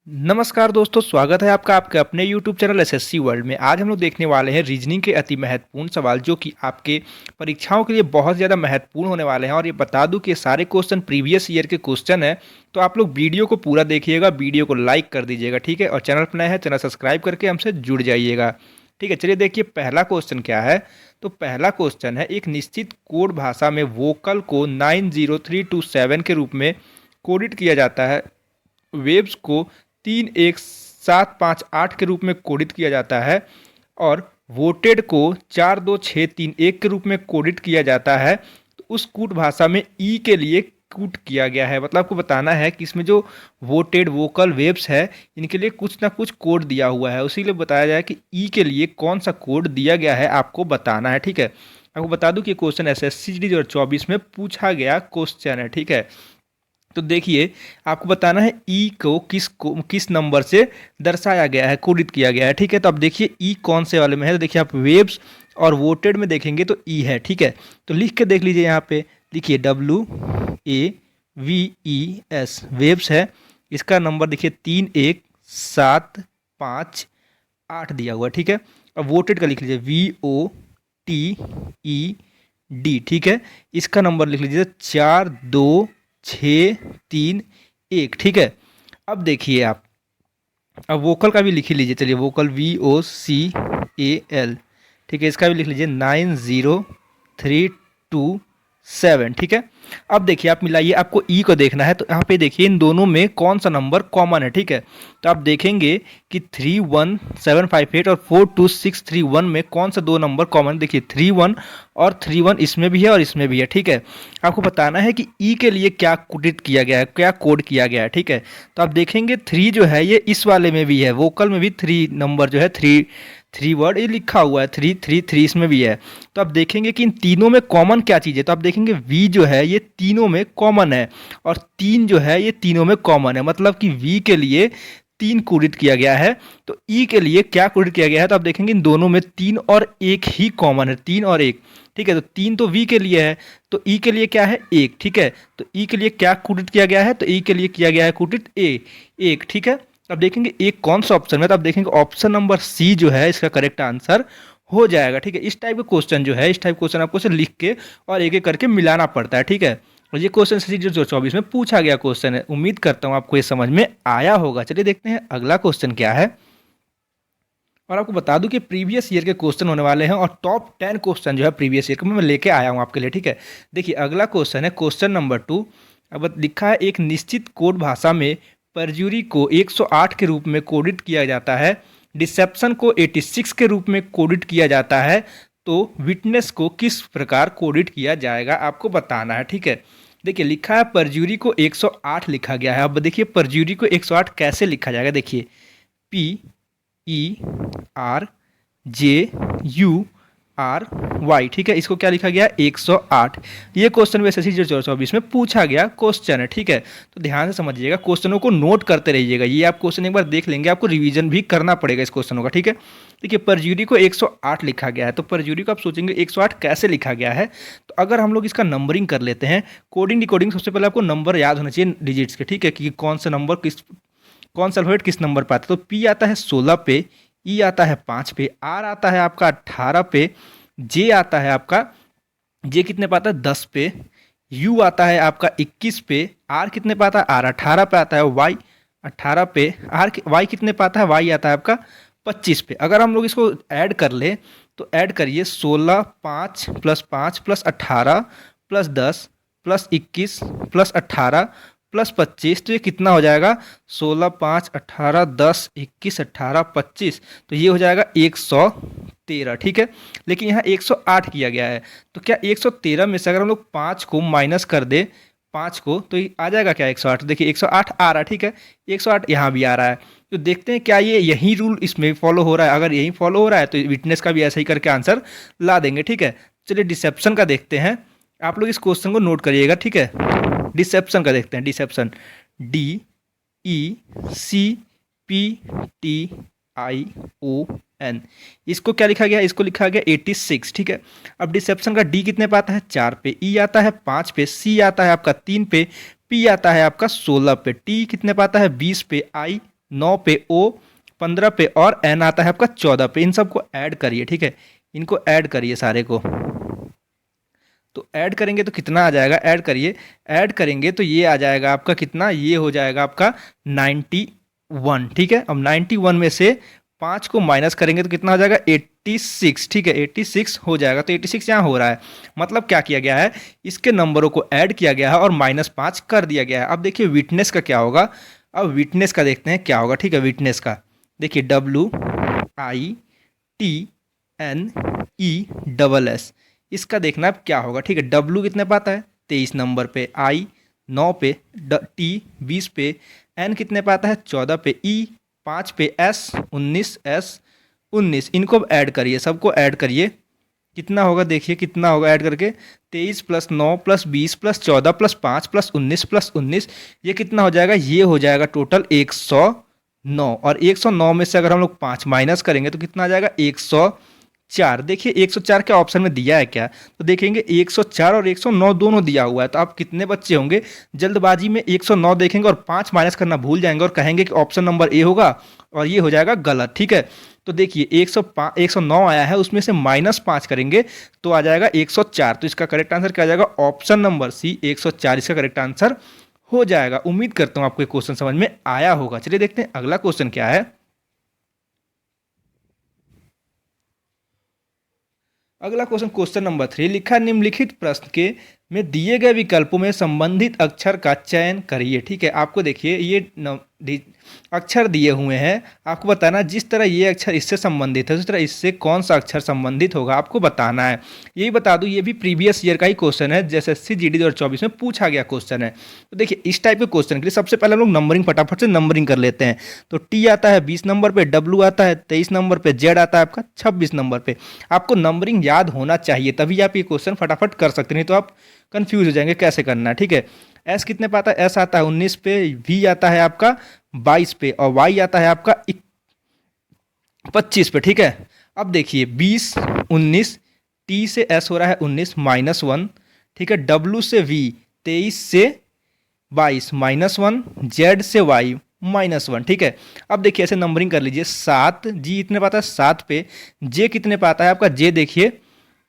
नमस्कार दोस्तों, स्वागत है आपका आपके अपने YouTube चैनल एसएससी वर्ल्ड में। आज हम लोग देखने वाले हैं रीजनिंग के अति महत्वपूर्ण सवाल जो कि आपके परीक्षाओं के लिए बहुत ज़्यादा महत्वपूर्ण होने वाले हैं। और ये बता दूं कि ये सारे क्वेश्चन प्रीवियस ईयर के क्वेश्चन हैं, तो आप लोग वीडियो को पूरा देखिएगा, वीडियो को लाइक कर दीजिएगा, ठीक है। और चैनल पर नए हैं, चैनल सब्सक्राइब करके हमसे जुड़ जाइएगा, ठीक है। चलिए देखिए पहला क्वेश्चन क्या है। तो पहला क्वेश्चन है, एक निश्चित कोड भाषा में वोकल को 90327 के रूप में कोडित किया जाता है, वेव्स को 31758 के रूप में कोडित किया जाता है और वोटेड को 42631 के रूप में कोडित किया जाता है। तो उस कूट भाषा में ई के लिए कूट किया गया है। मतलब आपको बताना है कि इसमें जो वोटेड वोकल वेव्स है इनके लिए कुछ ना कुछ कोड दिया हुआ है, उसी लिए बताया जाए कि ई के लिए कौन सा कोड दिया गया है आपको बताना है, ठीक है। आपको बता दूं कि क्वेश्चन एसएससी 2024 में पूछा गया क्वेश्चन है, ठीक है। तो देखिए आपको बताना है ई को किस नंबर से दर्शाया गया है, कोडित किया गया है, ठीक है। तो अब देखिए ई कौन से वाले में है। तो देखिए आप वेव्स और वोटेड में देखेंगे तो ई है, ठीक है। तो लिख के देख लीजिए, यहाँ पे देखिए WAVES वेव्स है। इसका नंबर देखिए 31758 दिया हुआ है, ठीक है। अब वोटेड का लिख लीजिए VOTED, ठीक है। इसका नंबर लिख लीजिए 42631, ठीक है। अब देखिए आप, अब वोकल का भी लिख ही लीजिए, चलिए वोकल VOCAL, ठीक है। इसका भी लिख लीजिए 90327, ठीक है। अब देखिए आप मिलाइए, आपको ई को देखना है। तो यहाँ पे देखिए इन दोनों में कौन सा नंबर कॉमन है, ठीक है। तो आप देखेंगे कि 31758 और 42631 में कौन सा दो नंबर कॉमन। देखिए 31 और 31 इसमें भी है और इसमें भी है, ठीक है। आपको बताना है कि ई के लिए क्या कोडित किया गया है, क्या कोड किया गया है, ठीक है। तो आप देखेंगे 3 जो है ये इस वाले में भी है, वोकल में भी 3 नंबर जो है, थ्री वर्ड ये लिखा हुआ है, 333 इसमें भी है। तो आप देखेंगे कि इन तीनों में कॉमन क्या चीज़ है। तो आप देखेंगे वी जो है ये तीनों में कॉमन है और 3 जो है ये तीनों में कॉमन है। मतलब कि वी के लिए 3 कोडित किया गया है। तो ई के लिए क्या कोडित किया गया है। तो आप देखेंगे इन दोनों में 3 और 1 ही कॉमन है, 3 और 1, ठीक है। तो 3 तो वी के लिए है, तो ई के लिए क्या है 1, ठीक है। तो ई के लिए क्या कोडित किया गया है। तो ई के लिए किया गया है कोडित 1, ठीक है। अब देखेंगे एक कौन सा ऑप्शन में। तो आप देखेंगे ऑप्शन नंबर सी जो है इसका करेक्ट आंसर हो जाएगा, ठीक है। इस टाइप का क्वेश्चन जो है, इस टाइप क्वेश्चन आपको लिख के और एक एक करके मिलाना पड़ता है, ठीक है। और ये क्वेश्चन एसएससी 2024 में पूछा गया क्वेश्चन है। उम्मीद करता हूँ आपको ये समझ में आया होगा। चलिए देखते हैं अगला क्वेश्चन क्या है। और आपको बता दूं कि प्रीवियस ईयर के क्वेश्चन होने वाले हैं और टॉप 10 क्वेश्चन जो है प्रीवियस ईयर के मैं लेके आया हूं आपके लिए, ठीक है। देखिए अगला क्वेश्चन है क्वेश्चन नंबर 2। अब लिखा है, एक निश्चित कोड भाषा में परज्यूरी को 108 के रूप में कोडित किया जाता है, डिसेप्शन को 86 के रूप में कोडित किया जाता है, तो विटनेस को किस प्रकार कोडित किया जाएगा आपको बताना है, ठीक है। देखिए लिखा है परज्यूरी को 108 लिखा गया है। अब देखिए परज्यूरी को 108 कैसे लिखा जाएगा। देखिए PERJURY, ठीक है। इसको क्या लिखा गया 108। ये क्वेश्चन भी एसएससी 2024 में पूछा गया क्वेश्चन है, ठीक है। तो ध्यान से समझिएगा, क्वेश्चनों को नोट करते रहिएगा। ये आप क्वेश्चन एक बार देख लेंगे, आपको रिवीजन भी करना पड़ेगा इस क्वेश्चनों का, ठीक है। देखिए परज्यूरी को 108 लिखा गया है। तो परज्यूरी को आप सोचेंगे 108 कैसे लिखा गया है। तो अगर हम लोग इसका नंबरिंग कर लेते हैं, कोडिंग डिकोडिंग, सबसे पहले आपको नंबर याद होना चाहिए डिजिट्स के, ठीक है, कि कौन सा नंबर कौन सा अल्फाबेट किस नंबर पर आता है। तो पी आता है 16 पे, ई आता है 5 पे, आर आता है आपका 18 पे, जे आता है आपका, जे कितने पे आता है 10 पे, यू आता है आपका 21 पे, आर कितने पे आता है आर 18 पे आता है, वाई 18 पे, वाई कितने पे आता है, वाई आता है आपका 25 पे। अगर हम लोग इसको ऐड कर ले तो ऐड करिए 16 5 +5 +18 +10 +21 +18 +25, तो ये कितना हो जाएगा 16 5 18 10 21 18 25, तो ये हो जाएगा 113, ठीक है। लेकिन यहाँ 108 किया गया है। तो क्या 113 में से अगर हम लोग 5 को माइनस कर दे, 5 को, तो ये आ जाएगा क्या 108। देखिए 108 आ रहा है, ठीक है। 108 यहाँ भी आ रहा है। तो देखते हैं क्या ये यही रूल इसमें फॉलो हो रहा है। अगर यही फॉलो हो रहा है तो विटनेस का भी ऐसा ही करके आंसर ला देंगे, ठीक है। चलिए डिसेप्शन का देखते हैं। आप लोग इस क्वेश्चन को नोट करिएगा, ठीक है। डिसेप्शन का देखते हैं। डिसेप्शन DECPTION, इसको क्या लिखा गया, इसको लिखा गया 86, ठीक है। अब डिसेप्शन का डी कितने पे आता है 4 पे, ई आता है 5 पे, सी आता है आपका 3 पे, पी आता है आपका 16 पे, टी कितने पे आता है 20 पे, आई 9 पे ओ, 15 पे और एन आता है आपका 14 पे। इन सबको ऐड करिए, ठीक है, इनको ऐड करिए सारे को। तो ऐड करेंगे तो कितना आ जाएगा, ऐड करिए, ऐड करेंगे तो ये आ जाएगा आपका कितना, ये हो जाएगा आपका 91, ठीक है। अब 91 में से 5 को माइनस करेंगे तो कितना हो जाएगा 86, ठीक है, 86 हो जाएगा। तो 86 यहाँ हो रहा है, मतलब क्या किया गया है, इसके नंबरों को ऐड किया गया है और -5 कर दिया गया है। अब देखिए विटनेस का क्या होगा, अब विटनेस का देखते हैं क्या होगा, ठीक है। विटनेस का देखिए WITNESS, इसका देखना अब क्या होगा, ठीक है। W कितने पे आता है 23 नंबर पे, I 9 पे, T 20 पे, N कितने पे आता है 14 पे, E 5 पे, S 19, इनको अब ऐड करिए, सबको ऐड करिए, कितना होगा देखिए कितना होगा ऐड करके, 23 + 9 + 20 + 14 + 5 + 19 ये कितना हो जाएगा, ये हो जाएगा टोटल 109। और 109 में से अगर हम लोग 5 माइनस करेंगे तो कितना आ जाएगा 104। देखिए 104 क्या ऑप्शन में दिया है क्या, तो देखेंगे 104 और 109 दोनों दिया हुआ है। तो आप कितने बच्चे होंगे जल्दबाजी में 109 देखेंगे और 5 माइनस करना भूल जाएंगे और कहेंगे कि ऑप्शन नंबर ए होगा, और ये हो जाएगा गलत, ठीक है। तो देखिए 109 आया है, उसमें से -5 करेंगे तो आ जाएगा 104। तो इसका करेक्ट आंसर क्या आ जाएगा, ऑप्शन नंबर सी 104 इसका करेक्ट आंसर हो जाएगा। उम्मीद करता हूं आपको ये क्वेश्चन समझ में आया होगा। चलिए देखते हैं अगला क्वेश्चन क्या है। अगला क्वेश्चन, क्वेश्चन नंबर 3, लिखा निम्नलिखित प्रश्न के में दिए गए विकल्पों में संबंधित अक्षर का चयन करिए, ठीक है। आपको देखिए ये अक्षर दिए हुए हैं, आपको बताना जिस तरह ये अक्षर इससे संबंधित है उस तरह इससे कौन सा अक्षर संबंधित होगा, आपको बताना है। यही बता दूं ये भी प्रीवियस ईयर का ही क्वेश्चन है, जैसे SC GD 2024 में पूछा गया क्वेश्चन है। तो देखिए इस टाइप के क्वेश्चन के लिए सबसे पहले हम लोग नंबरिंग फटाफट से नंबरिंग कर लेते हैं। तो T आता है 20 नंबर पे, W आता है 23 नंबर पे, Z आता है आपका 26 नंबर पे। आपको नंबरिंग याद होना चाहिए तभी आप ये क्वेश्चन फटाफट कर सकते, नहीं तो आप कंफ्यूज हो जाएंगे कैसे करना है, ठीक है। S कितने पे आता है, S आता है 19 पे, V आता है आपका 22 पे और Y आता है आपका 25 पे, ठीक है। अब देखिए 20 19, T से S हो रहा है 19 -1, ठीक है। W से V 23 से 22 -1, Z से Y -1, ठीक है। अब देखिए ऐसे नंबरिंग कर लीजिए। 7 G इतने पे आता है 7 पे, J कितने पे आता है आपका, J देखिए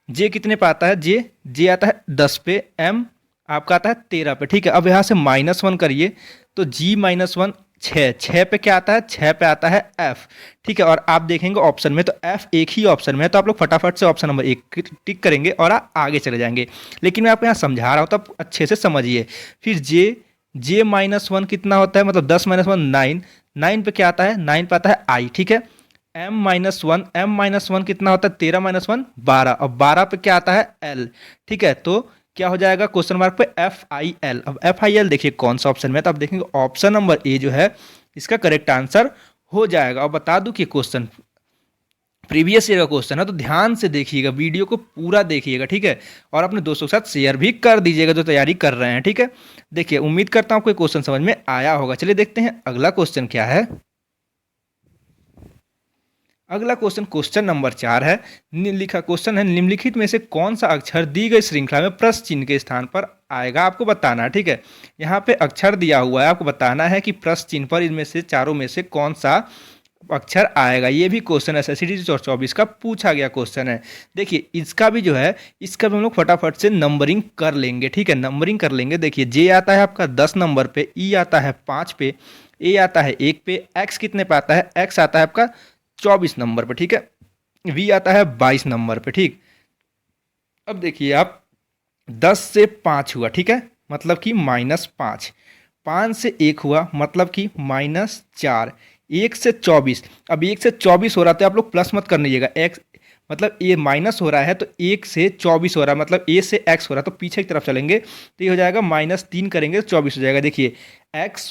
J कितने पे आता है, J आता है 10 पे, M आपका आता है 13 पे, ठीक है। अब यहाँ से -1 करिए तो G -1 6 पे क्या आता है, 6 पे आता है F, ठीक है। और आप देखेंगे ऑप्शन में तो F एक ही ऑप्शन में है, तो आप लोग फटाफट से ऑप्शन नंबर 1 टिक करेंगे और आप आगे चले जाएंगे। लेकिन मैं आपको यहाँ समझा रहा हूँ तो आप अच्छे से समझिए। फिर J -1 कितना होता है, मतलब 10 -1 9, 9 पे क्या आता है, 9 पे आता है I, ठीक है। M -1 कितना होता है, 13 -1 12, और 12 पे क्या आता है L, ठीक है। तो क्या हो जाएगा क्वेश्चन मार्क पे FIL। अब FIL देखिए कौन सा ऑप्शन में है, तो आप देखेंगे ऑप्शन नंबर ए जो है इसका करेक्ट आंसर हो जाएगा। और बता दूं कि क्वेश्चन प्रीवियस ईयर का क्वेश्चन है, तो ध्यान से देखिएगा, वीडियो को पूरा देखिएगा, ठीक है। और अपने दोस्तों के साथ शेयर भी कर दीजिएगा जो तैयारी कर रहे हैं, ठीक है। देखिए उम्मीद करता हूँ आपको क्वेश्चन समझ में आया होगा। चलिए देखते हैं अगला क्वेश्चन क्या है। अगला क्वेश्चन, क्वेश्चन नंबर 4 है। लिखा क्वेश्चन है, निम्नलिखित में से कौन सा अक्षर दी गई श्रृंखला में प्रश्न चिन्ह के स्थान पर आएगा, आपको बताना है, ठीक है। यहाँ पे अक्षर दिया हुआ है, आपको बताना है कि प्रश्न चिन्ह पर इनमें से चारों में से कौन सा अक्षर आएगा। ये भी क्वेश्चन SSC 2024 का पूछा गया क्वेश्चन है। देखिए इसका भी जो है, इसका भी हम लोग फटाफट से नंबरिंग कर लेंगे, ठीक है। नंबरिंग कर लेंगे। देखिए J आता है आपका 10 नंबर पे, E आता है 5 पे, A आता है 1 पे, X कितने पे आता है, X आता है आपका 24 नंबर पे, ठीक है। V आता है 22 नंबर पे, ठीक। अब देखिए आप 10 से 5 हुआ, ठीक है, मतलब कि -5, 5 से 1 हुआ मतलब कि -4, 1 से 24, अब 1 से 24 हो रहा तो आप लोग प्लस मत कर लीजिएगा, x मतलब ये माइनस हो रहा है तो 1 से 24 हो रहा है, मतलब a से x हो रहा है, तो पीछे की तरफ चलेंगे तो ये हो जाएगा -3 करेंगे तो 24 हो जाएगा। देखिए x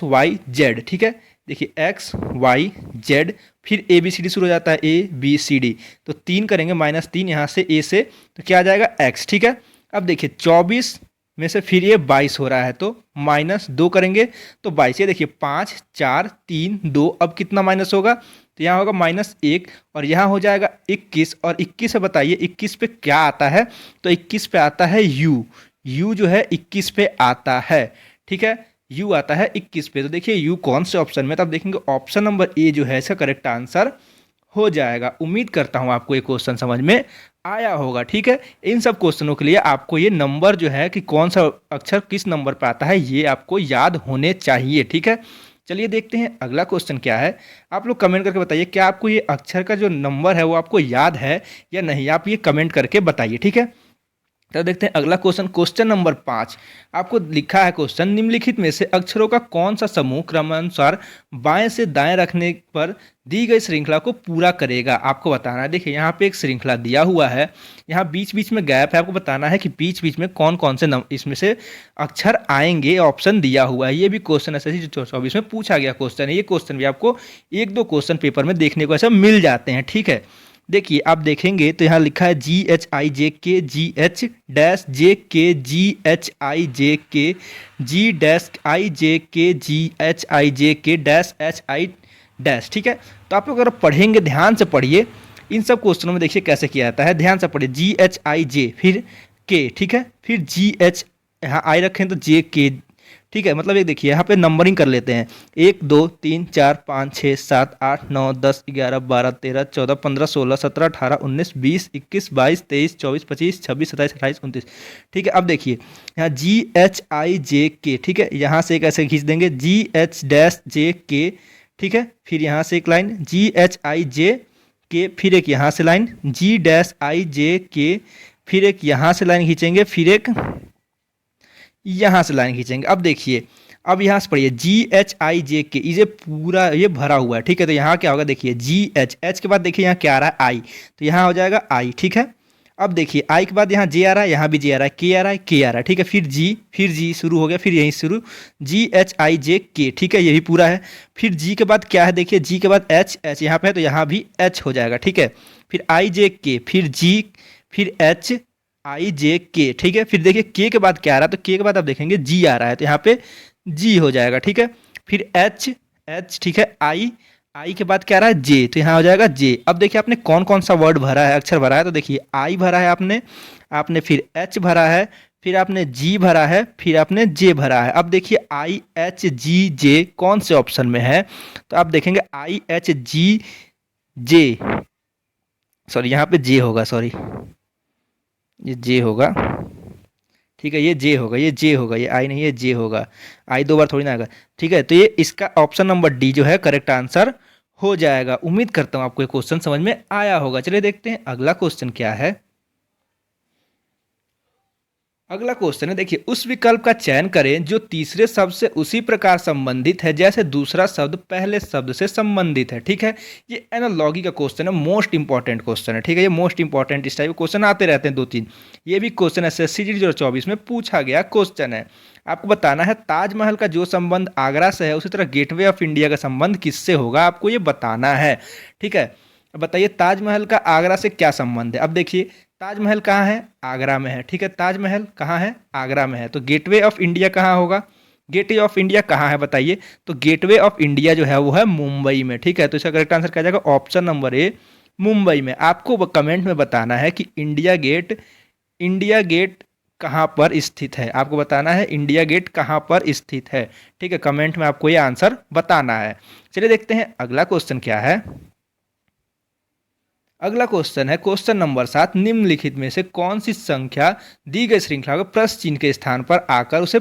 y z, ठीक है। देखिए x y z, फिर A B C D शुरू हो जाता है, A B C D, तो 3 करेंगे -3 यहाँ से A से, तो क्या आ जाएगा x, ठीक है। अब देखिए 24 में से फिर ये 22 हो रहा है तो -2 करेंगे तो 22, ये देखिए 5 4 3 2, अब कितना माइनस होगा, तो यहाँ होगा -1 और यहाँ हो जाएगा 21, और 21 से बताइए 21 पे क्या आता है, तो 21 पे आता है U जो है 21 पे आता है, ठीक है। यू आता है 21 पे। तो देखिए यू कौन से ऑप्शन में, तो आप देखेंगे ऑप्शन नंबर ए जो है इसका करेक्ट आंसर हो जाएगा। उम्मीद करता हूँ आपको ये क्वेश्चन समझ में आया होगा। ठीक है, इन सब क्वेश्चनों के लिए आपको ये नंबर जो है कि कौन सा अक्षर किस नंबर पर आता है ये आपको याद होने चाहिए। ठीक है, चलिए देखते हैं अगला क्वेश्चन क्या है। आप लोग कमेंट करके बताइए क्या आपको ये अक्षर का जो नंबर है वो आपको याद है या नहीं, आप ये कमेंट करके बताइए। ठीक है, तो देखते हैं अगला क्वेश्चन। क्वेश्चन नंबर 5 आपको लिखा है क्वेश्चन, निम्नलिखित में से अक्षरों का कौन सा समूह क्रमानुसार बाएं से दाएं रखने पर दी गई श्रृंखला को पूरा करेगा, आपको बताना है। देखिए यहाँ पे एक श्रृंखला दिया हुआ है, यहाँ बीच बीच में गैप है, आपको बताना है कि बीच बीच में कौन कौन से इसमें से अक्षर आएंगे, ऑप्शन दिया हुआ है। ये भी क्वेश्चन ऐसे 24 में पूछा गया क्वेश्चन है। ये क्वेश्चन भी आपको एक दो क्वेश्चन पेपर में देखने को ऐसा मिल जाते हैं। ठीक है, देखिए आप देखेंगे तो यहाँ लिखा है GHIJK GHIJK ठीक है, तो आप लोग अगर पढ़ेंगे ध्यान से पढ़िए, इन सब क्वेश्चनों में देखिए कैसे किया जाता है, ध्यान से पढ़िए। GHIJ फिर के, ठीक है, फिर GH यहाँ आई रखें तो JK। ठीक है, मतलब एक देखिए यहाँ पे नंबरिंग कर लेते हैं, 1 2 3 4 5 6 7 8 9 10 11 12 13 14 15 16 17 18 19 20 21 22 23 24 25 26 27 28 29। ठीक है, अब देखिए यहाँ GHIJK, ठीक है, यहाँ से एक ऐसे खींच देंगे GH-JK। ठीक है, फिर यहाँ से एक लाइन GHIJK, फिर एक यहाँ से लाइन G-IJK, फिर एक यहाँ से लाइन खींचेंगे, फिर एक यहाँ से लाइन खींचेंगे। अब देखिए, अब यहाँ से पढ़िए GHIJK, इसे पूरा ये भरा हुआ है। ठीक है, तो यहाँ क्या होगा, देखिए GH के बाद देखिए यहाँ क्या आ रहा है I, तो यहाँ हो जाएगा I। ठीक है, अब देखिए I के बाद यहाँ J आ रहा है, यहाँ भी J आ रहा है, K आ रहा है, K आ रहा है। ठीक है, फिर G शुरू हो गया, फिर यहीं शुरू GHIJK। ठीक है, ये भी पूरा है। फिर G के बाद क्या है, देखिए G के बाद H यहाँ पे है तो यहाँ भी H हो जाएगा। ठीक है, फिर IJK, फिर G, फिर HIJK। ठीक है, फिर देखिए K के बाद क्या आ रहा है, तो K के बाद आप देखेंगे G आ रहा है तो यहाँ पे G हो जाएगा। ठीक है, फिर H, ठीक है, I के बाद क्या आ रहा है J, तो यहाँ हो जाएगा J। अब देखिए आपने कौन कौन सा वर्ड भरा है, अक्षर भरा है, तो देखिए I भरा है आपने फिर H भरा है, फिर आपने G भरा है, फिर आपने J भरा है। अब देखिए IHGJ कौन से ऑप्शन में है, तो आप देखेंगे IHGJ, सॉरी यहाँ पे J होगा, सॉरी ये J होगा। ठीक है, ये J होगा, ये J होगा, ये I नहीं है, J होगा। I दो बार थोड़ी ना आएगा। ठीक है, तो ये इसका ऑप्शन नंबर डी जो है करेक्ट आंसर हो जाएगा। उम्मीद करता हूँ आपको ये क्वेश्चन समझ में आया होगा। चलिए देखते हैं अगला क्वेश्चन क्या है। अगला क्वेश्चन है, देखिए उस विकल्प का चयन करें जो तीसरे शब्द से उसी प्रकार संबंधित है जैसे दूसरा शब्द पहले शब्द से संबंधित है। ठीक है, ये एनालॉगी का क्वेश्चन है, मोस्ट इंपॉर्टेंट क्वेश्चन है। ठीक है, ये मोस्ट इंपॉर्टेंट, इस टाइप के क्वेश्चन आते रहते हैं 2-3। ये भी क्वेश्चन SSC 2024 में पूछा गया क्वेश्चन है। आपको बताना है ताजमहल का जो संबंध आगरा से है उसी तरह गेटवे ऑफ इंडिया का संबंध किससे होगा, आपको ये बताना है। ठीक है, बताइए ताजमहल का आगरा से क्या संबंध है। अब देखिए ताजमहल कहाँ है, आगरा में है। ठीक है, ताजमहल कहाँ है, आगरा में है, तो गेटवे ऑफ इंडिया कहाँ होगा, गेटवे ऑफ इंडिया कहाँ है बताइए, तो गेटवे ऑफ इंडिया जो है वो है मुंबई में। ठीक है, तो इसका करेक्ट आंसर क्या जाएगा, ऑप्शन नंबर ए मुंबई में। आपको कमेंट में बताना है कि इंडिया गेट कहाँ पर स्थित है, आपको बताना है इंडिया गेट कहाँ पर स्थित है। ठीक है, कमेंट में आपको ये आंसर बताना है। चलिए देखते हैं अगला क्वेश्चन क्या है। अगला क्वेश्चन है क्वेश्चन नंबर 7, निम्नलिखित में से कौन सी संख्या दी गई श्रृंखला को प्रश्न चिन्ह के स्थान पर आकर उसे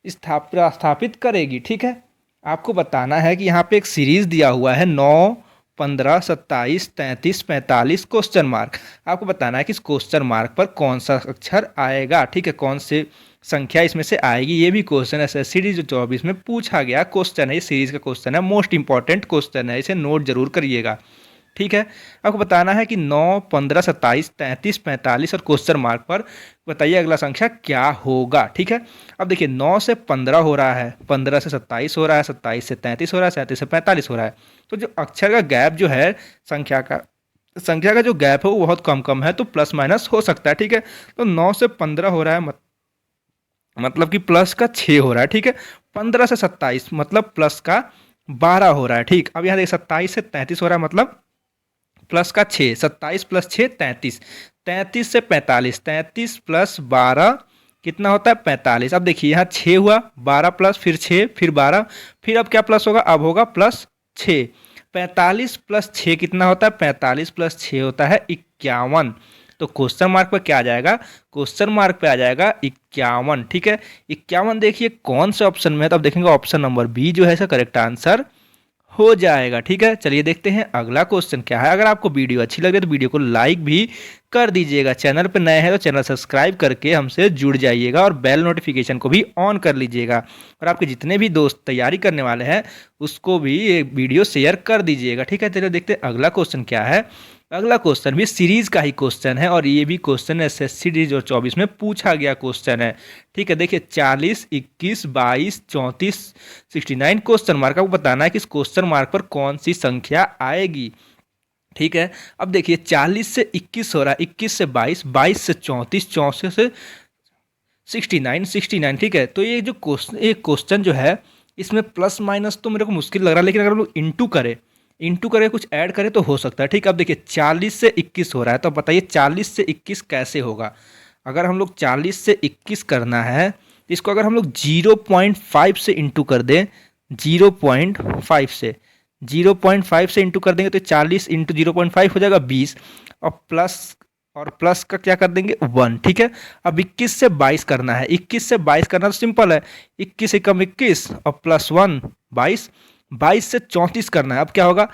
स्थापित करेगी। ठीक है, आपको बताना है कि यहाँ पे एक सीरीज दिया हुआ है 9, 15, 27, 33, 45 क्वेश्चन मार्क। आपको बताना है कि इस क्वेश्चन मार्क पर कौन सा अक्षर आएगा। ठीक है, कौन से संख्या इसमें से आएगी। ये भी क्वेश्चन SSC 2024 में पूछा गया क्वेश्चन है, ये सीरीज का क्वेश्चन है, मोस्ट इंपॉर्टेंट क्वेश्चन है, इसे नोट जरूर करिएगा। ठीक है, आपको बताना है कि 9, 15, 27, 33, 45 और क्वेश्चन मार्क पर बताइए अगला संख्या क्या होगा। ठीक है, अब देखिए 9 से 15 हो रहा है, 15 से 27 हो रहा है, 27 से 33 हो रहा है, 37 से 45 हो रहा है। तो जो अक्षर का गैप जो है संख्या का जो गैप है वो बहुत कम है, तो प्लस माइनस हो सकता है। ठीक है, तो 9 से 15 हो रहा है मतलब कि प्लस का 6 हो रहा है। ठीक है, 15 से 27 मतलब प्लस का 12 हो रहा है। ठीक, अब यहाँ देखिए 27 से 33 हो रहा है मतलब प्लस का 6, 27 प्लस 6 33, 33 से 45, 33 प्लस 12 कितना होता है 45। अब देखिए यहाँ 6 हुआ, 12 प्लस फिर 6 फिर 12, फिर अब क्या प्लस होगा, अब होगा प्लस 6। 45 प्लस 6 कितना होता है, 45 प्लस 6 होता है 51। तो क्वेश्चन मार्क पर क्या आ जाएगा, क्वेश्चन मार्क पे आ जाएगा 51। ठीक है, 51 देखिए कौन से ऑप्शन में है, तो अब देखेंगे ऑप्शन नंबर बी जो है इसका करेक्ट आंसर हो जाएगा। ठीक है, चलिए देखते हैं अगला क्वेश्चन क्या है। अगर आपको वीडियो अच्छी लग रही है तो वीडियो को लाइक भी कर दीजिएगा, चैनल पर नए हैं तो चैनल सब्सक्राइब करके हमसे जुड़ जाइएगा और बेल नोटिफिकेशन को भी ऑन कर लीजिएगा, और आपके जितने भी दोस्त तैयारी करने वाले हैं उसको भी ये वीडियो शेयर कर दीजिएगा। ठीक है, चलिए देखते हैं अगला क्वेश्चन क्या है। अगला क्वेश्चन भी सीरीज का ही क्वेश्चन है, और ये भी क्वेश्चन एसएससी 2024 में पूछा गया क्वेश्चन है। ठीक है, देखिए 40, 21, 22, 34, 69 क्वेश्चन मार्क, आपको बताना है कि इस क्वेश्चन मार्क पर कौन सी संख्या आएगी। ठीक है, अब देखिए 40 से 21 हो रहा है, 21 से 22, 22 से 34, 34 से 69, 69। ठीक है, तो ये जो क्वेश्चन जो है इसमें प्लस माइनस तो मेरे को मुश्किल लग रहा है, लेकिन अगर हम लोग इंटू करें कुछ ऐड करें तो हो सकता है। ठीक है, अब देखिए 40 से 21 हो रहा है, तो बताइए 40 से 21 कैसे होगा। अगर हम लोग 40 से 21 करना है तो इसको अगर हम लोग 0.5 से इंटू कर दें, 0.5 से इंटू कर देंगे तो 40 इंटू 0.5 हो जाएगा 20, और प्लस का क्या कर देंगे 1। ठीक है, अब 21 से 22 करना है, 21 से 22 करना तो सिंपल है, 21 एकम 21 और प्लस 1 22। 22 से 34 करना है, अब क्या होगा,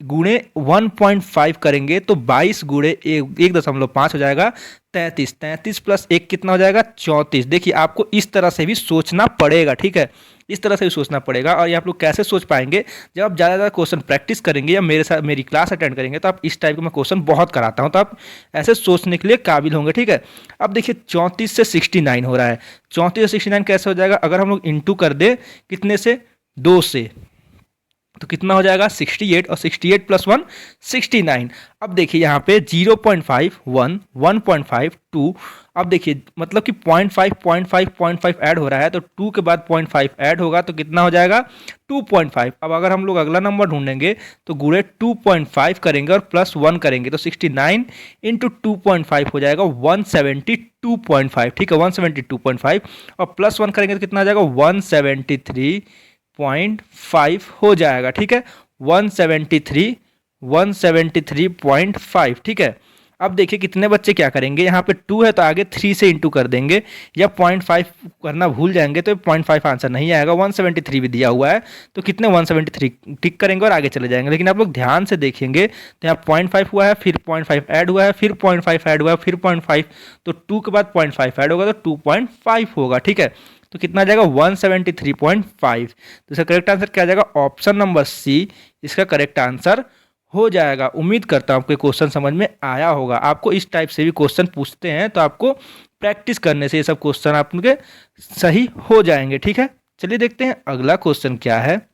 गुणे 1.5 करेंगे तो 22 गुणे 1.5 हो जाएगा 33। 33 प्लस 1 कितना हो जाएगा 34। देखिए आपको इस तरह से भी सोचना पड़ेगा। ठीक है, इस तरह से भी सोचना पड़ेगा, और ये आप लोग कैसे सोच पाएंगे, जब आप ज़्यादा क्वेश्चन प्रैक्टिस करेंगे या मेरे साथ मेरी क्लास अटेंड करेंगे तो आप इस टाइप के मैं क्वेश्चन बहुत कराता हूँ, तो आप ऐसे सोचने के लिए काबिल होंगे। ठीक है, अब देखिए 34 से 69 हो रहा है, 34 से 69 कैसे हो जाएगा, अगर हम लोग इंटू कर दे कितने से 2 से, तो कितना हो जाएगा 68, और 68 प्लस 1 69। अब देखिए यहाँ पे 0.5 1 1.5 2, अब देखिए मतलब कि 0.5 ऐड हो रहा है, तो 2 के बाद 0.5 ऐड होगा तो कितना हो जाएगा 2.5। अब अगर हम लोग अगला नंबर ढूंढेंगे तो गुणे 2.5 करेंगे और प्लस 1 करेंगे तो 69 इंटू 2.5 हो जाएगा 172.5। ठीक है, 172.5, और प्लस 1 करेंगे तो कितना आ जाएगा 173.5 हो जाएगा। ठीक है, 173.5। ठीक है, अब देखिए कितने बच्चे क्या करेंगे, यहाँ पे 2 है तो आगे 3 से इंटू कर देंगे, या 0.5 करना भूल जाएंगे तो 0.5 आंसर नहीं आएगा। 173 भी दिया हुआ है तो कितने 173 टिक करेंगे और आगे चले जाएंगे, लेकिन आप लोग ध्यान से देखेंगे तो यहाँ 0.5 हुआ है, फिर 0.5 ऐड हुआ है, फिर 0.5 ऐड हुआ है, फिर 0.5, तो 2 के बाद 0.5 ऐड होगा तो 2.5 होगा। ठीक है, तो कितना आ जाएगा 173.5। तो इसका करेक्ट आंसर क्या आ जाएगा, ऑप्शन नंबर सी इसका करेक्ट आंसर हो जाएगा। उम्मीद करता हूँ आपको क्वेश्चन समझ में आया होगा। आपको इस टाइप से भी क्वेश्चन पूछते हैं तो आपको प्रैक्टिस करने से ये सब क्वेश्चन आपके सही हो जाएंगे। ठीक है, चलिए देखते हैं अगला क्वेश्चन क्या है।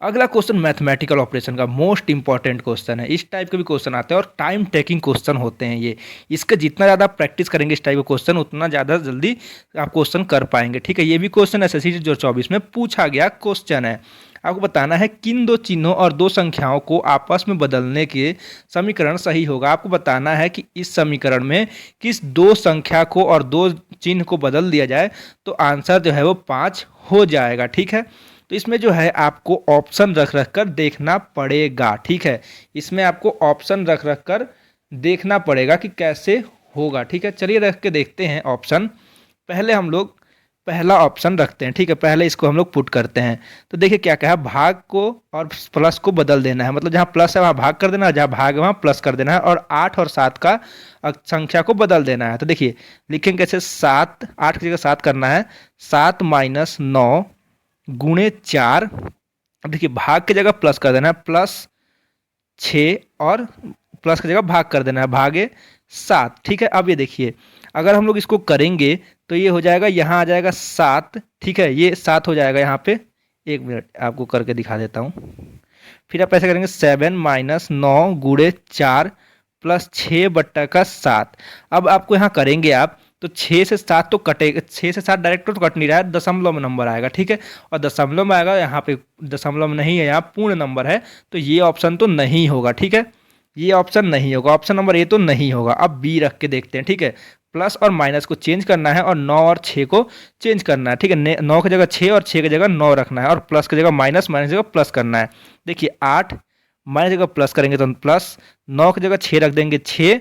अगला क्वेश्चन मैथमेटिकल ऑपरेशन का मोस्ट इंपॉर्टेंट क्वेश्चन है। इस टाइप के भी क्वेश्चन आते हैं और टाइम टेकिंग क्वेश्चन होते हैं ये। इसका जितना ज़्यादा प्रैक्टिस करेंगे इस टाइप का क्वेश्चन, उतना ज़्यादा जल्दी आप क्वेश्चन कर पाएंगे। ठीक है, ये भी क्वेश्चन एसएससी 2024 में पूछा गया क्वेश्चन है। आपको बताना है किन दो चिन्हों और दो संख्याओं को आपस में बदलने के समीकरण सही होगा। आपको बताना है कि इस समीकरण में किस दो संख्या को और दो चिन्ह को बदल दिया जाए तो आंसर जो है वो 5 हो जाएगा। ठीक है, तो इसमें जो है आपको ऑप्शन रख रख कर देखना पड़ेगा। ठीक है, इसमें आपको ऑप्शन रख रख कर देखना पड़ेगा कि कैसे होगा। ठीक है, चलिए रख के देखते हैं ऑप्शन। पहले हम लोग पहला ऑप्शन रखते हैं। ठीक है, पहले इसको हम लोग पुट करते हैं। तो देखिए क्या क्या है, भाग को और प्लस को बदल देना है, मतलब जहाँ प्लस है वहाँ भाग कर देना है, जहाँ भाग है वहाँ प्लस कर देना है, और 8 और 7 का संख्या को बदल देना है। तो देखिए लिखेंगे कैसे, 7 8 की जगह 7 करना है, 7 माइनस 9 गुणे 4। अब देखिए भाग की जगह प्लस कर देना है, प्लस 6, और प्लस की जगह भाग कर देना है, भागे 7। ठीक है, अब ये देखिए अगर हम लोग इसको करेंगे तो ये हो जाएगा, यहाँ आ जाएगा 7। ठीक है, ये 7 हो जाएगा यहाँ पे। 1 मिनट आपको करके दिखा देता हूँ। फिर आप ऐसे करेंगे 7 माइनस 9 गुणे 4 प्लस 6 बट्टा का 7। अब आपको यहाँ करेंगे आप तो 6 से 7 तो कटेगा, 6 से 7 डायरेक्ट तो कट नहीं रहा है, दशमलव में नंबर आएगा। ठीक है, और दशमलव में आएगा, यहाँ पे दशमलव में नहीं है, यहाँ पूर्ण नंबर है, तो ये ऑप्शन तो नहीं होगा। ठीक है, ये ऑप्शन नहीं होगा, ऑप्शन नंबर ए तो नहीं होगा। अब बी रख के देखते हैं। ठीक है, प्लस और माइनस को चेंज करना है और 9 और 6 को चेंज करना है, ठीक है। 9 की जगह 6 और 6 की जगह 9 रखना है और प्लस की जगह माइनस, माइनस की जगह प्लस करना है। देखिए 8 माइनस की जगह प्लस करेंगे तो हम प्लस, 9 की जगह 6 रख देंगे, 6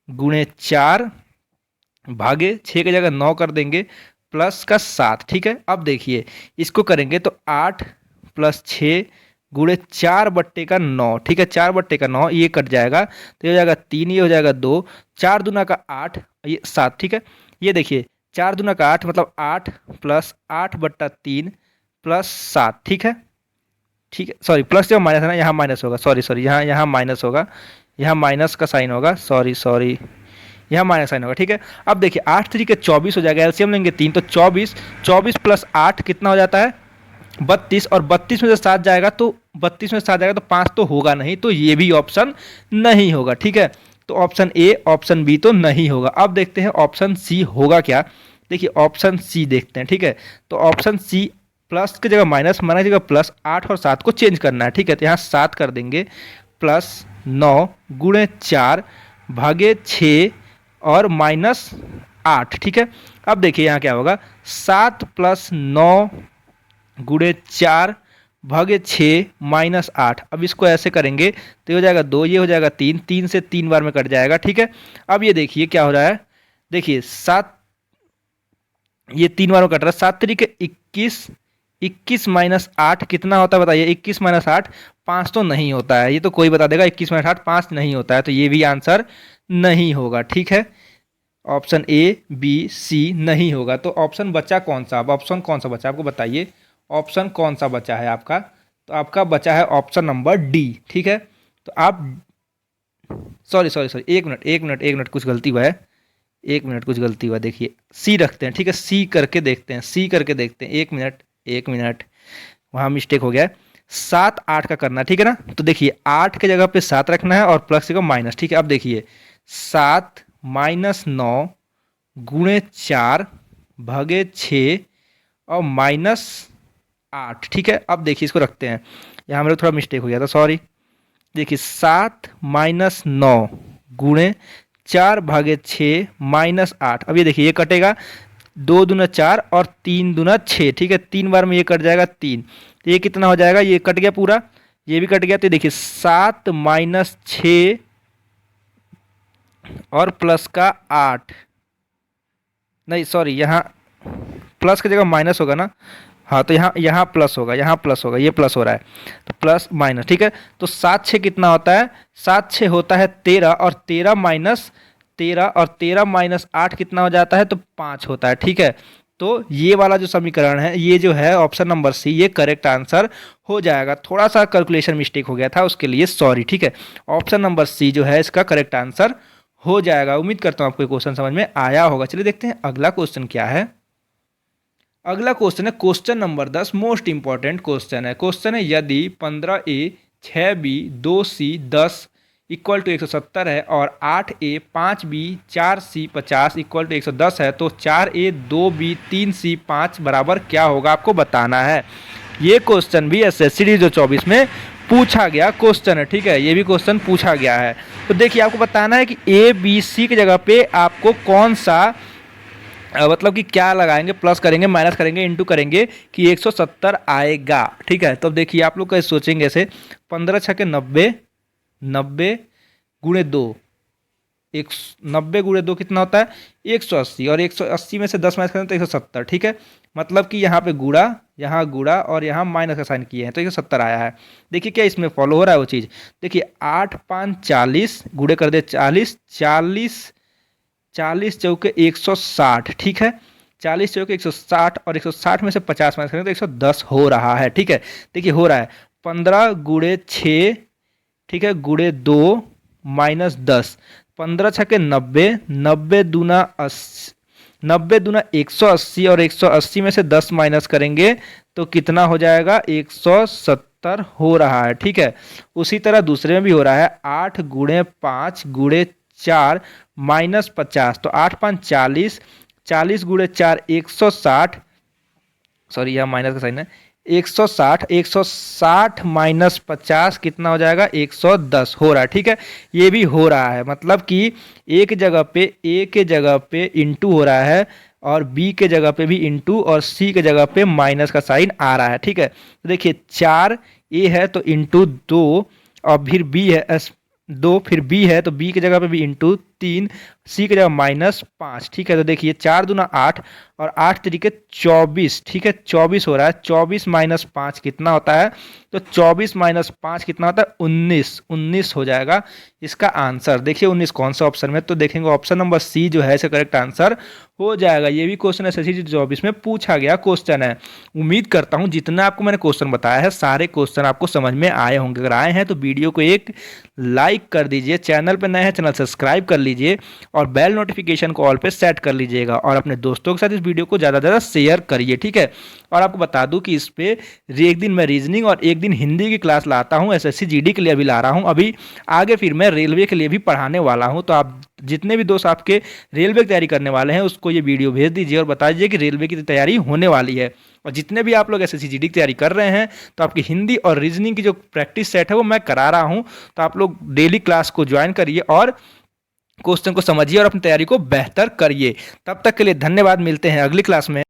गुणे 4 भागे 6 की जगह 9 कर देंगे प्लस का 7, ठीक है। अब देखिए इसको करेंगे तो 8 प्लस 6 गुणे 4 बट्टे का 9, ठीक है। 4 बट्टे का 9 ये कट जाएगा तो ये हो जाएगा 3, ये हो जाएगा 2, 4 दूना का 8, ये 7, ठीक है। ये देखिए 4 दूना का 8 मतलब 8 प्लस 8 बट्टा 3 प्लस 7, ठीक है। ठीक है, सॉरी प्लस जब माइनस है ना, यहाँ माइनस होगा, सॉरी यहाँ माइनस होगा, यहाँ माइनस का साइन होगा, सॉरी यहाँ माइनस साइन होगा, ठीक है। अब देखिए 8 3 के 24 हो जाएगा, एलसीएम लेंगे 3 तो 24 प्लस 8 कितना हो जाता है 32, और 32 में से 7 जाएगा तो 5 तो होगा नहीं, तो ये भी ऑप्शन नहीं होगा, ठीक है। तो ऑप्शन ए, ऑप्शन बी तो नहीं होगा। अब देखते हैं ऑप्शन सी होगा क्या। देखिए ऑप्शन सी देखते हैं, ठीक है। तो ऑप्शन सी प्लस की जगह माइनस, माइनस की जगह प्लस, 8 और 7 को चेंज करना है, ठीक है। तो यहाँ 7 कर देंगे प्लस 9 गुणे 4 भागे 6 और माइनस 8, ठीक है। अब देखिए यहाँ क्या होगा, 7 प्लस 9 गुणे 4 भागे 6 माइनस 8। अब इसको ऐसे करेंगे तो ये हो जाएगा 2, ये हो जाएगा 3, 3 से 3 बार में कट जाएगा, ठीक है। अब ये देखिए क्या हो रहा है, देखिए 7, ये 3 बार में कट रहा है, 7 3 के 21, 21 माइनस 8 कितना होता है बताइए। 21 माइनस 8 5 तो नहीं होता है, ये तो कोई बता देगा। 21 माइनस 8 5 नहीं होता है, तो ये भी आंसर नहीं होगा, ठीक है। ऑप्शन ए बी सी नहीं होगा। तो ऑप्शन बचा कौन सा, अब ऑप्शन कौन सा बचा आपको बताइए, ऑप्शन कौन सा बचा है आपका। तो आपका बचा है ऑप्शन नंबर डी, ठीक है। तो आप सॉरी एक मिनट कुछ गलती हुआ है, कुछ गलती हुआ। देखिए सी रखते हैं, ठीक है, सी करके देखते हैं, एक मिनट वहाँ मिस्टेक हो गया है। 7 8 का करना है, ठीक है ना। तो देखिए 8 के जगह पे 7 रखना है और प्लस की जगह माइनस, ठीक है। अब देखिए 7 माइनस 9 गुणे 4 भागे 6 और माइनस 8, ठीक है। अब देखिए इसको रखते हैं, यहाँ मेरा थोड़ा मिस्टेक हो गया था, सॉरी। देखिए 7 माइनस 9 गुणे 4 भागे 6 माइनस 8। अब ये देखिए ये कटेगा, 2 दूना 4 और 3 दूना 6, ठीक है। 3 बार में ये कट जाएगा 3, तो ये कितना हो जाएगा, ये कट गया पूरा, ये भी कट गया। तो देखिए 7 माइनस 6 और प्लस का 8, नहीं सॉरी यहाँ प्लस की जगह माइनस होगा ना, हाँ। तो यहाँ प्लस होगा, ये प्लस हो रहा है, तो प्लस माइनस, ठीक है। तो 7 6 कितना होता है, 7 6 होता है 13, और 13 माइनस 8 कितना हो जाता है, तो 5 होता है, ठीक है। तो ये वाला जो समीकरण है, ये जो है ऑप्शन नंबर सी, ये करेक्ट आंसर हो जाएगा। थोड़ा सा कैलकुलेशन मिस्टेक हो गया था, उसके लिए सॉरी, ठीक है। ऑप्शन नंबर सी जो है इसका करेक्ट आंसर हो जाएगा। उम्मीद करता हूँ आपको क्वेश्चन समझ में आया होगा। चलिए देखते हैं अगला क्वेश्चन क्या है। अगला क्वेश्चन है question number 10, most important question है। क्वेश्चन है यदि 15A 6B 2C 10 equal to 170 है और 8A 5B 4C 50 equal to 110 है, तो 4A 2B 3C 5 बराबर क्या होगा, आपको बताना है। ये क्वेश्चन भी एसएससी 2024 में पूछा गया क्वेश्चन है, ठीक है। ये भी क्वेश्चन पूछा गया है। तो देखिए आपको बताना है कि ए बी सी की जगह पे आपको कौन सा मतलब कि क्या लगाएंगे, प्लस करेंगे, माइनस करेंगे, इनटू करेंगे कि 170 आएगा, ठीक है। तो अब देखिए आप लोग कैसे सोचेंगे ऐसे, 15 छके 90, 90 गुणे 2, 90 गुणे 2 कितना होता है 180, और 180 में से 10 माइनस करें तो 170, ठीक है। मतलब कि यहाँ पे गुड़ा, यहाँ गुड़ा और यहाँ माइनस का साइन किए हैं तो 170 आया है। देखिए क्या इसमें फॉलो हो रहा है वो चीज़। देखिए 8 5 40 गुणे कर दे 40, 40 चौके 160, ठीक है। 40 चौके 160 और 160 में से 50 माइनस करें तो 110 हो रहा है, ठीक है। देखिए हो रहा है 15 गुणे 6, ठीक है, गुणे 2 माइनस 10, 15 छके 90, 90 दूना 80, 90 दूना 180 और 180 में से 10 माइनस करेंगे तो कितना हो जाएगा 170 हो रहा है, ठीक है। उसी तरह दूसरे में भी हो रहा है 8 गुणे 5 गुणे 4 माइनस 50, तो 8 5 40, 40 गुणे 4 160, सॉरी यहाँ माइनस का साइन है, 160, 160 माइनस 50 कितना हो जाएगा, 110 हो रहा है, ठीक है। ये भी हो रहा है, मतलब कि ए के जगह पे इंटू हो रहा है और बी के जगह पे भी इंटू और सी के जगह पे माइनस का साइन आ रहा है, ठीक है। तो देखिए 4 ए है तो इंटू 2 और फिर बी है 2, फिर बी है तो बी की जगह पे भी इंटू 3, सी की जगह -5, ठीक है। तो देखिए 4 दूना 8 और 8 तरीके 24, ठीक है, 24 हो रहा है। 24 माइनस 5 कितना होता है, तो 24 माइनस 5 कितना होता है, 19 हो जाएगा इसका आंसर। देखिए 19 कौन सा ऑप्शन में, तो देखेंगे ऑप्शन नंबर सी जो है इसका करेक्ट आंसर हो जाएगा। ये भी क्वेश्चन एसएससी 24 में पूछा गया क्वेश्चन है। उम्मीद करता हूँ जितना आपको मैंने क्वेश्चन बताया है सारे क्वेश्चन आपको समझ में आए होंगे। अगर आए हैं तो वीडियो को एक लाइक कर दीजिए, चैनल पर नए हैं चैनल सब्सक्राइब कर लीजिए और बेल नोटिफिकेशन को ऑल पे सेट कर लीजिएगा और अपने दोस्तों के साथ इस वीडियो को ज़्यादा से ज़्यादा शेयर करिए, ठीक है। और आपको बता दूं कि इस पे एक दिन मैं रीजनिंग और एक दिन हिंदी की क्लास लाता हूं, एसएससी जीडी के लिए भी ला रहा हूं, अभी आगे फिर मैं रेलवे के लिए भी पढ़ाने वाला हूं। तो आप जितने भी दोस्त आपके रेलवे की तैयारी करने वाले हैं उसको ये वीडियो भेज दीजिए और बता दीजिए कि रेलवे की तैयारी होने वाली है। और जितने भी आप लोग एसएससी जीडी की तैयारी कर रहे हैं तो आपकी हिंदी और रीजनिंग की जो प्रैक्टिस सेट है वो मैं करा रहा हूं। तो आप लोग डेली क्लास को ज्वाइन करिए और क्वेश्चन को समझिए और अपनी तैयारी को बेहतर करिए। तब तक के लिए धन्यवाद, मिलते हैं अगली क्लास में।